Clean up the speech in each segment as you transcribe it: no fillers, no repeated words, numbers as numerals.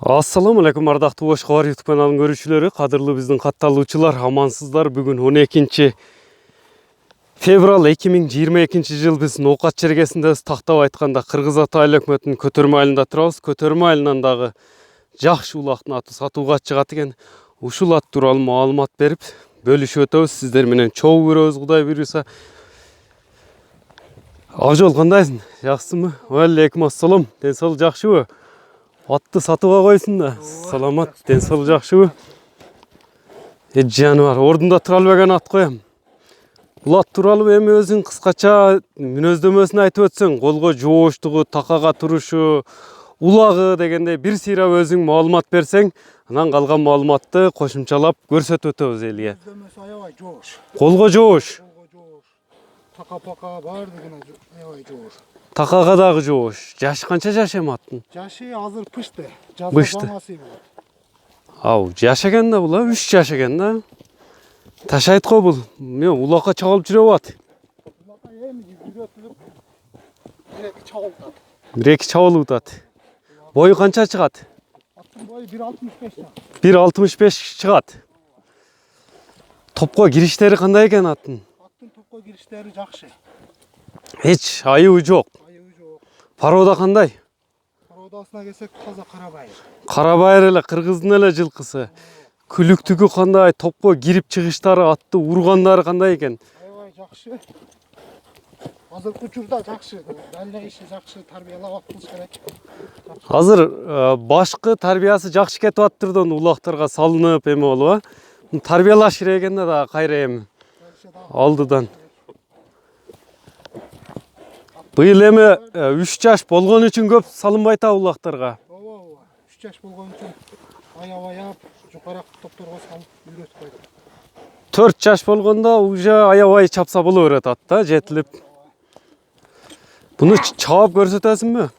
Assalamu алейкум, ардактуу Бош Кабар YouTube каналынын көрүүчүлөрү, кадырлуу биздин катталуучулар, амансыздар. Бүгүн 12 февраль 2022 жыл биз Ноокат чергесиндебиз. Тактап айтканда Кыргыз Ата айыл өкмөтүнүн Көтөрмө айылында турабыз. Көтөрмө айылынан дагы жакшы улактын аты сатууга чыгат экен. Ушул ат тууралуу маалымат берип бөлүшүп өтөбүз. Сиздер менен чогуу көрөбүз, Кудай буйруса. Ажол кандайсың? Жакшысыңбы? Алейкум ассалам. Ден соолук жакшыбы? Атты сатууга койсун да. Саламат, ден соолук жакшыбы? Жаныбар, ордунда тура албаган ат коем. Бул ат тууралуу эми өзүң кыскача мүнөздөмөсүн айтып өтсөң, колго жооштугу, такага турушу, улагы дегендей бир сыйрап өзүң маалымат берсең, анан калган маалыматты кошумчалап көрсөтүп өтөбүз элге. Мүнөздөмөсү аябай жоош. Колго жоош. Така-пака баардыгына аябай жоош. Такага дагы жоош. Жашы канча жаш эми аттын? Жашы азыр пышты. Пышты. Ау, жаш экен да бул, 3 жаш экен да. Ташайт го бул. Мен улакка чагылып жүрөп ат. Улакка эми жүрөтүп бир-эки чагылтат. Бир-эки чабылып атат. Бою канча чыгат? Аттын бою 1.65 чыгат. 1.65 чыгат. Топко кириштери кандай экен аттын? Аттын топко кириштери жакшы. Эч айыбы жок. Айыбы жок. Порода кандай? Породасына келсек, таза карабайыр. Карабайыр эле, кыргыздын эле жылкысы. Күлүктүгү кандай, топко кирип чыгыштары, атты ургандары кандай экен? Аябай жакшы. Азыркы учурда жакшы. Дальнейший жакшы тарбиялап кылыш керек. Азыр башкы тарбиясы жакшы кетип аттыр да, улактарга салынып эме болуп, тарбиялаш керек экен да кайра эми. Алдыдан. Быйыл эми 3 жаш болгон үчүн көп салынбайт улактарга. Ооба, 3 жаш болгон үчүн аябай жукараак топторго салып үйрөтүп койдук. 4 жаш болгондо уже аябай чапса боло берет ат да, жетилип. Буну чаап көрсөтөсүңбү?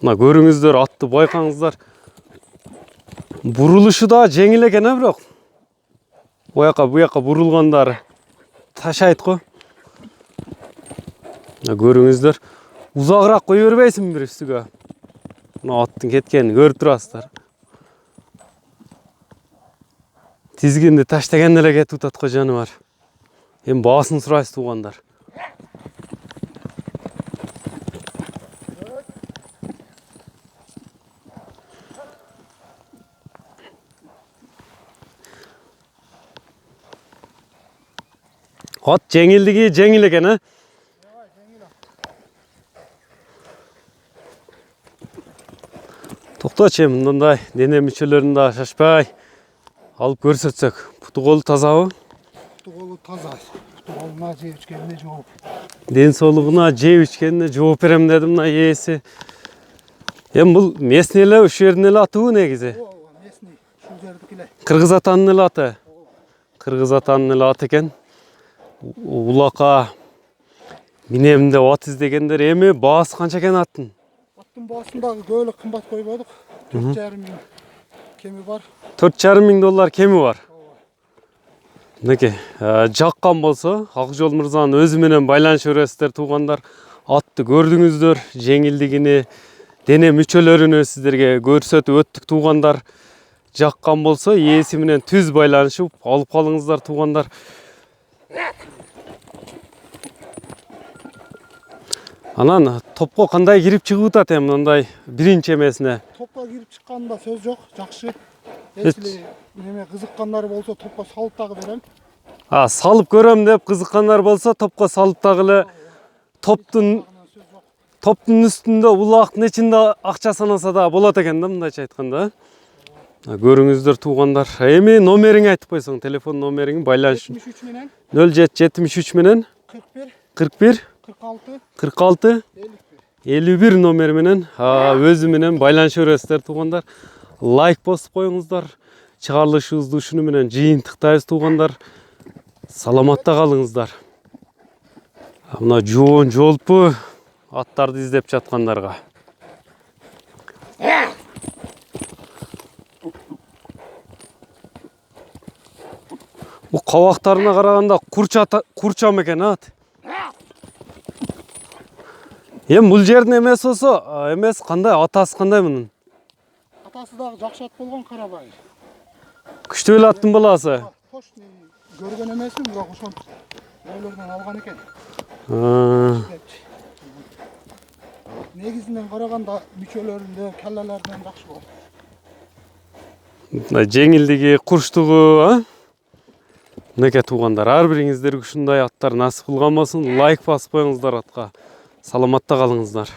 Мына көрүңүздөр, атты байкаңыздар. Бурулушу да жеңил экен, бирок. Буяка бурулгандары ташайт го. Көрүңүздөр. Узагыраак кой бербейсиңби бир үстүгө? Мына аттын кеткенин көрүп турасыздар. Тизгинди таштаган эле кетип атат го жаныбар. Эми баасын сурайсыз туугандар. Ат жеңилдиги жеңил экен, Токточу эми мындай дене мүчөлөрүн да шашпай алып көрсөтсөк. Путу колу тазабы? Путу колу таза. Путу колуна жеп ичкенине жооп. Ден соолугуна жеп ичкенине жооп берем деди мына ээси. Эми бул местный эле, ушу жердин эле атыбы негизи? Ооба, местный, ушул жердики эле. Кыргыз Атанын эле аты. Кыргыз Атанын эле аты экен. Улака минем деп ат издегендер. Эми баасы канча экен аттын? Аттын баасын дагы көбөлөк кымбат койбодук. 4,5 миң кеми бар. 4,5 миң доллар кеми бар. Мынакей, жаккан болсо, Акжол мырзанын өзү менен байланышып бересиздер туугандар. Атты көрдүңүздөр, жеңилдигини, дене мүчөлөрүнү сиздерге көрсөтүп өттүк туугандар. Жаккан болсо, ээси менен түз байланышып алып калыңыздар туугандар. Анан топко кандай кирип чыгып атат эми мындай биринчи эмесине? Топко кирип чыкканда сөз жок, жакшы. Если неме кызыккандар болсо топко салып дагы берем. Салып көрөм деп кызыккандар болсо топко салып дагы эле топтун үстүндө улактын ичинде акча санаса да болот экен да, мындайча айтканда. Көрүңүздөр туугандар. Эми номериңи айтып койсоң, телефон номериңи байланыш үчүн. 73 менен 0773 менен 41 46 51 номер менен өзү менен байланыша бересиздер туугандар. Лайк басып коюңуздар. Чыгарылышыбызды ушуну менен жыйынтыктайбыз туугандар. Саламатта калыңыздар. Мына жоон жолпу аттарды издеп жаткандарга. Бу кабактарына караганда курчам экен ат. Эми бул жердин эмеси болсо, эмес кандай, атасы кандай мунун? Атасы дагы жакшы ат болгон Карабай. Күчтүү эле аттын баласы. Кош көргөн эмесмин, бирок ошол ойлордон алган экен. Негизинен караганда мүчөлөрүндө, келлелеринен жакшы болот. Жеңилдиги, курчтугу, Мынакей туугандар, ар бириңиздерге ушундай аттар насип кылган болсун. Лайк басып коюңуздар атка. Саламатта калыңыздар.